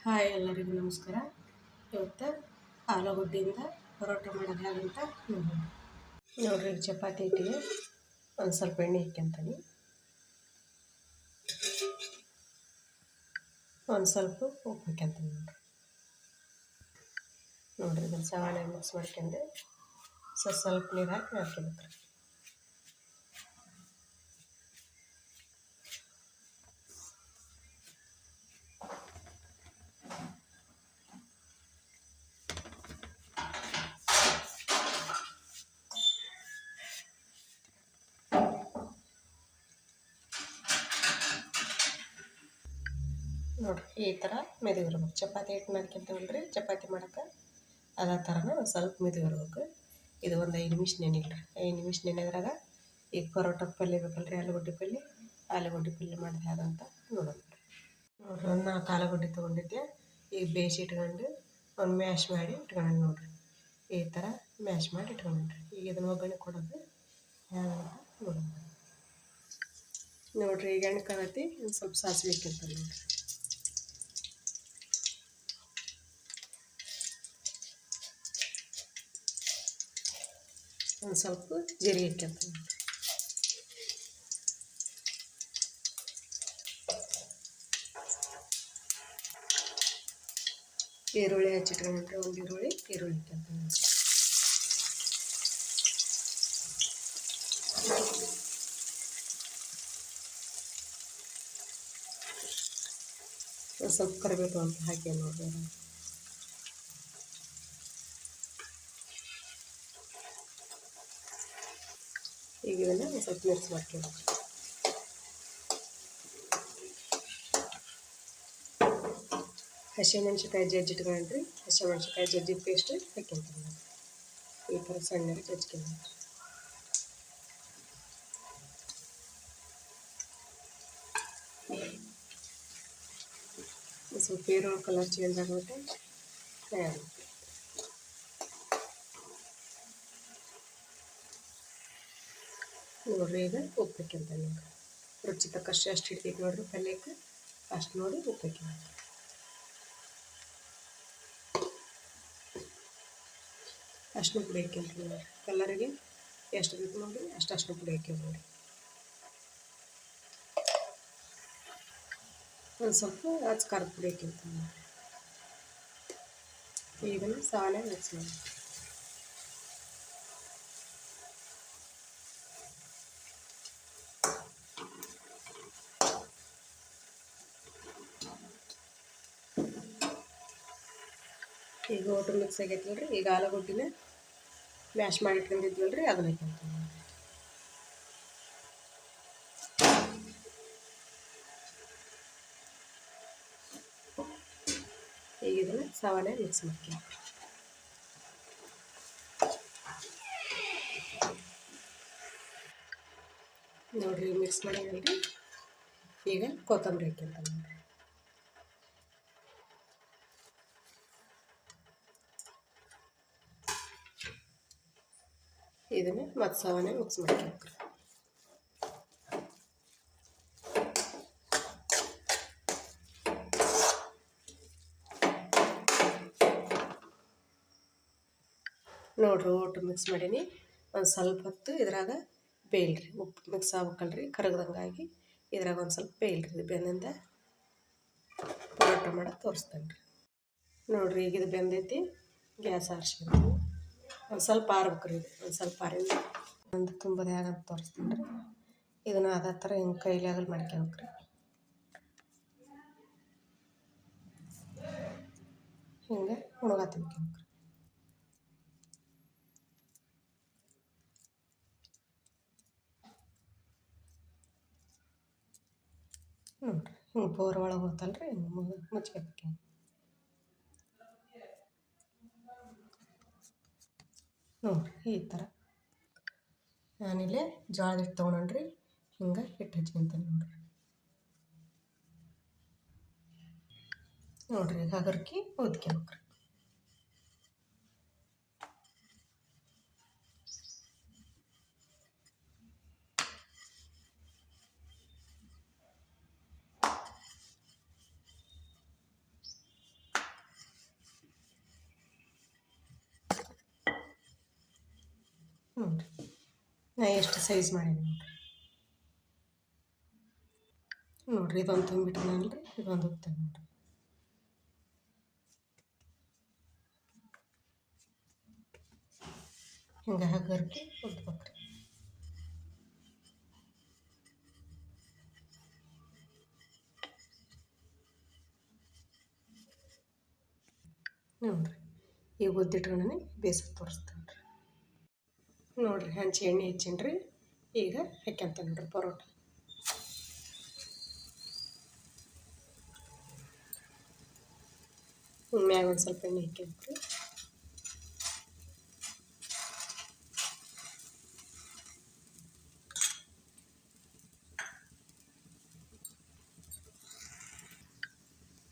Hi ಎಲ್ಲರಿಗೂ ನಮಸ್ಕಾರ. ಇವತ್ತು ಆಲೂಗಡ್ಡೆಯಿಂದ ಪರೋಟ ಮಾಡೋದು ಹೇಗಂತ ನೋಡ್ರಿ. ಚಪಾತಿ ಹಿಟ್ಟಿಗೆ ಒಂದು ಸ್ವಲ್ಪ ಎಣ್ಣೆ ಹಾಕ್ಯಂತೀನಿ, ಒಂದು ಸ್ವಲ್ಪ ಉಪ್ಪು ಹಾಕ್ಯಂತೀನಿ. ನೋಡ್ರಿ ಇದನ್ನು ಸಾವನೆ ಮಿಕ್ಸ್ ಮಾಡ್ಕೊಂಡು ಸ್ವಲ್ಪ ನೀರು ಹಾಕಿ ಹಾಕ್ಯಬೇಕು. ನೋಡ್ರಿ ಈ ಥರ ಮೆದುಗಿರ್ಬೇಕು. ಚಪಾತಿ ಹಿಟ್ಟು ಮಾಡ್ಕೊಂತೀವಲ್ರಿ ಚಪಾತಿ ಮಾಡೋಕೆ, ಅದೇ ಥರನೇ ಒಂದು ಸ್ವಲ್ಪ ಮೆದುಗಿರ್ಬೇಕು. ಇದು ಒಂದು 5 ನಿಮಿಷ ನೆನಿಲ್ರಿ. 5 ನಿಮಿಷ ನೆನೆದ್ರಾಗ ಈಗ ಪರೋಟದ ಪಲ್ಯ ಬೇಕಲ್ರಿ, ಆಲೂಗಡ್ಡೆ ಪಲ್ಯ ಮಾಡಿದೆ ಅದಂತ ನೋಡೋಣ. ನೋಡ್ರಿ ಒಂದು 4 ಆಲೂಗಡ್ಡೆ ತೊಗೊಂಡಿದ್ದೆ, ಈಗ ಬೇಯಿಸಿ ಇಟ್ಕೊಂಡು ಒಂದು ಮ್ಯಾಶ್ ಮಾಡಿ ಇಟ್ಕೊಂಡು ನೋಡ್ರಿ. ಈ ಥರ ಮ್ಯಾಶ್ ಮಾಡಿ ಇಟ್ಕೊಂಡ್ರಿ. ಈಗ ಇದನ್ನು ಒಗ್ಗರಣೆ ಕೊಡೋದು ಹೇಗಂತ ನೋಡೋಣ. ನೋಡ್ರಿ ಈಗ ಎಣ್ಣೆ ಕಾಣತಿ, ಒಂದು ಸ್ವಲ್ಪ ಸಾಸಿವೆ ಹಾಕ್ಯಂತಾರೆ ನೋಡ್ರಿ. ಒಂದು ಸ್ವಲ್ಪ ಜೀರಿಗೆ ಹಾಕ್ಯಂತೀನಿ. ಈರುಳ್ಳಿ ಹಚ್ಚಿಟ್ಕೊಂಡ್ರೆ ಒಂದು ಈರುಳ್ಳಿ ಹಾಕ್ಯಂತೀನಿ. ಒಂದು ಸ್ವಲ್ಪ ಕರಿಬೇವು ಅಂತ ಹಾಕಿ ನೋಡ್ರಿ. ಈಗ ಇದನ್ನು ಒಂದು ಸ್ವಲ್ಪ ಮಿಕ್ಸ್ ಮಾಡ್ಕೊಬೇಕು. ಹಸಿಮೆಣ್ಸಿನ್ಕಾಯಿ ಜಜ್ಜಿಟ್ಕೊಂಡ್ರಿ, ಹಸಿಮೆಣ್ಸಿನ್ಕಾಯಿ ಜಜ್ಜಿದ ಪೇಸ್ಟ್ ಹಾಕ್ಯಂತೀನಿ. ಈ ಥರ ಸಣ್ಣಗೆ ಜಜ್ಕೊಂಡು ಸ್ವಲ್ಪ ಈರುಳ್ಳಿ ಕಲರ್ ಚೇಂಜ್ ಆಗುತ್ತೆ. ನೋಡ್ರಿ ಈಗ ಉಪ್ಪು ಹಾಕ್ಯಂತೀನಿ. ರುಚಿ ತಕ್ಕಷ್ಟು ಎಷ್ಟು ಹಿಡ್ತೈತಿ ನೋಡ್ರಿ ಪಲ್ಯಕ್ಕೆ, ಅಷ್ಟು ನೋಡಿ ಉಪ್ಪು ಹಾಕ್ಯಂತೀನಿ. ಅಷ್ಟನ್ನು ಪುಡಿ ಹಾಕ್ಯಂತೀನಿ ನೋಡಿರಿ. ಕಲರಿಗೆ ಎಷ್ಟು ಬೇಕು ನೋಡಿ ಅಷ್ಟು ಪುಡಿ ಹಾಕ್ಯಂತೀನಿ. ಒಂದು ಸ್ವಲ್ಪ ಖಾರದ ಪುಡಿ ಹಾಕ್ಯಂತೀನಿ. ಇದನ್ನು ಸಾಲೆ ಮಿಕ್ಸ್ ಮಾಡಿ ಈಗ ಒಟ್ಟು ಮಿಕ್ಸ್ ಆಗೈತಲ್ರಿ. ಈಗ ಆಲೂಗಡ್ಡಿನ ಮ್ಯಾಶ್ ಮಾಡಿ ಇಟ್ಕೊಂಡಿದ್ವಲ್ರಿ ಅದನ್ನ ಹಾಕ್ಯಂತೀನಿ. ಈಗ ಇದನ್ನು ಸಾವನೆ ಮಿಕ್ಸ್ ಮಾಡ್ತೀನಿ. ನೋಡ್ರಿ ಮಿಕ್ಸ್ ಮಾಡಿದ್ರಿ. ಈಗ ಕೊತ್ತಂಬರಿ ಹಾಕ್ಯಂತೀನಿ ನೋಡ್ರಿ. ಇದನ್ನು ಮತ್ತೆ ಸಾವನೆ ಮಿಕ್ಸ್ ಮಾಡ್ಕೊಬೇಕು. ನೋಡ್ರಿ ಒಟ್ಟು ಮಿಕ್ಸ್ ಮಾಡೀನಿ. ಒಂದು ಸ್ವಲ್ಪ ಹೊತ್ತು ಇದ್ರಾಗ ಬೇಯ್ಲ್ರಿ. ಉಪ್ಪು ಮಿಕ್ಸ್ ಆಗ್ಬೇಕಲ್ರಿ, ಕರಗ್ದಂಗಾಗಿ ಇದ್ರಾಗ ಒಂದು ಸ್ವಲ್ಪ ಬೇಯ್ಲ್ರಿ. ಬೆಂದಿಂದ ಪರೋಟ ಮಾಡೋಕೆ ತೋರಿಸ್ತೇನೆ ರೀ. ನೋಡ್ರಿ ಈಗ ಇದು ಬೆಂದೈತಿ, ಗ್ಯಾಸ್ ಆರಿಸ್ಬೇಕು. ಒಂದು ಸ್ವಲ್ಪ ಆರ್ಬೇಕ್ರಿ. ಇದು ಒಂದು ಸ್ವಲ್ಪ ಆರಿಂದ ಒಂದು ತುಂಬೋದು ಹೇಗಂತ ತೋರಿಸ್ತೀನಿ ರೀ. ಇದನ್ನು ಅದೇ ಥರ ಹಿಂಗೆ ಕೈಲಿ ಆಗಲ್ ಮಾಡ್ಕೊಬೇಕ್ರಿ. ಹಿಂಗೆ ಹುಣಗ ತಿನ್ಕೊಬೇಕ್ರಿ. ನೋಡ್ರಿ ಹಿಂಗೆ ಬೋರ್ ಒಳಗೆ ಹೋಗ್ತಲ್ರಿ, ಹಿಂಗೆ ಮುಚ್ಕೋಬೇಕು. ನೋಡ್ರಿ ಈ ಥರ ನಾನಿಲ್ಲೇ ಜೋಳದ ಹಿಟ್ಟು ತೊಗೊಂಡ್ರಿ, ಹಿಂಗೆ ಹಿಟ್ಟು ಹಚ್ಕೊಂತೀನಿ ನೋಡ್ರಿ. ಈಗ ಹಗರ್ಕಿ ಒದ್ಕೊಬೇಕ್ರಿ. ನಾ ಎಷ್ಟು ಸೈಜ್ ಮಾಡೀನಿ ನೋಡಿರಿ ಇದೊಂದು ತುಂಬಿಟ್ನಲ್ರಿ ಇದೊಂದು ಹೋಗ್ತದೆ ನೋಡಿರಿ. ಹಿಂಗೆ ಹಗ್ಗರ್ಗೆ ಉದ್ಬೇಕ್ರಿ. ನೋಡಿರಿ ಈಗ ಉದ್ದಿಟ್ಕೊಂಡೇ ಬೇಸಕ್ಕೆ ತೋರಿಸ್ತೇನೆ ರೀ. ನೋಡಿರಿ ಹಂಚಿ ಎಣ್ಣೆ ಹೆಚ್ಚಿನ ರೀ. ಈಗ ಹಾಕ್ಯಂತ ನೋಡಿರಿ ಪರೋಟ. ಮ್ಯಾಗ ಒಂದು ಸ್ವಲ್ಪ ಎಣ್ಣೆ ಹಾಕ್ಯಂತ್ರಿ.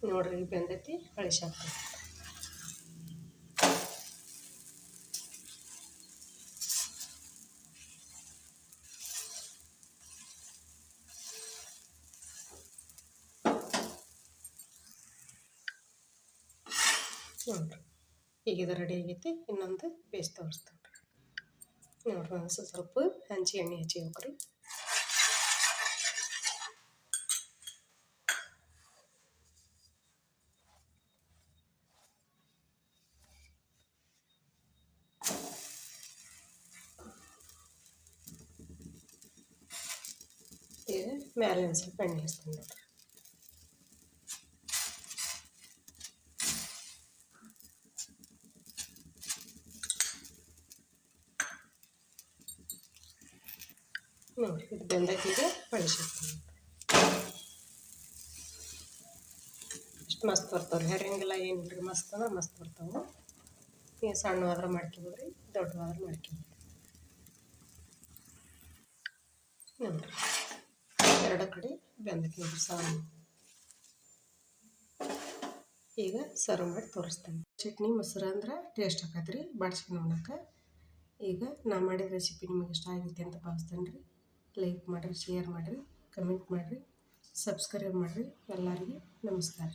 ನೋಡಿರಿ ಈಗ ಬೆಂದೈತಿ ಅಳಿಸಿ ಹಾಕ್ತೀವಿ. ನೋಡಿರಿ ಈಗ ಇದು ರೆಡಿ ಆಗೈತಿ. ಇನ್ನೊಂದು ಬೇಸ್ ತೋರಿಸ್ತೇನೆ ರೀ. ನೋಡಿರಿ ಒಂದು ಸ್ವಲ್ಪ ಹಂಚಿ ಎಣ್ಣೆ ಹಚ್ಚಿಬೇಕ್ರಿ. ಈಗ ಮೇಲೆ ಒಂದು ಸ್ವಲ್ಪ ಎಣ್ಣೆ ಹಚ್ತೀನಿ ನೋಡಿರಿ. ನೋಡಿ ಇದು ಬೆಂದೈತಿಗೆ ಅಳಿಸಿರ್ತೀನಿ. ಇಷ್ಟು ಮಸ್ತ್ ಬರ್ತಾವ್ರಿ. ಹರಿಯಂಗಿಲ್ಲ ಏನಿಲ್ಲ ರೀ. ಮಸ್ತ್ ಅಂದ್ರೆ ಮಸ್ತ್ ಬರ್ತಾವೆ. ನೀವು ಸಣ್ಣವಾದ್ರೆ ಮಾಡ್ಕೊಬೋದ್ರಿ, ದೊಡ್ಡವಾದ್ರೆ ಮಾಡ್ಕೊಬೋದು. ನೋಡಿರಿ ಎರಡು ಕಡೆ ಬೆಂದೈತಿ ನೋಡಿರಿ ಸಾರು. ಈಗ ಸರ್ವ್ ಮಾಡಿ ತೋರಿಸ್ತೇನೆ. ಚಟ್ನಿ ಮೊಸರು ಅಂದ್ರೆ ಟೇಸ್ಟ್ ಆಕೈತೆ ರೀ ಬಾಡ್ಸ್ಕೊಂಡು ಉಣ್ಣೋಕೆ. ಈಗ ನಾ ಮಾಡಿದ ರೆಸಿಪಿ ನಿಮಗೆ ಇಷ್ಟ ಆಗೈತೆ ಅಂತ ಭಾವಿಸ್ತೇನೆ ರೀ. ಲೈಕ್ ಮಾಡಿರಿ, ಶೇರ್ ಮಾಡಿರಿ, ಕಮೆಂಟ್ ಮಾಡಿರಿ, ಸಬ್ಸ್ಕ್ರೈಬ್ ಮಾಡಿರಿ. ಎಲ್ಲರಿಗೂ ನಮಸ್ಕಾರ.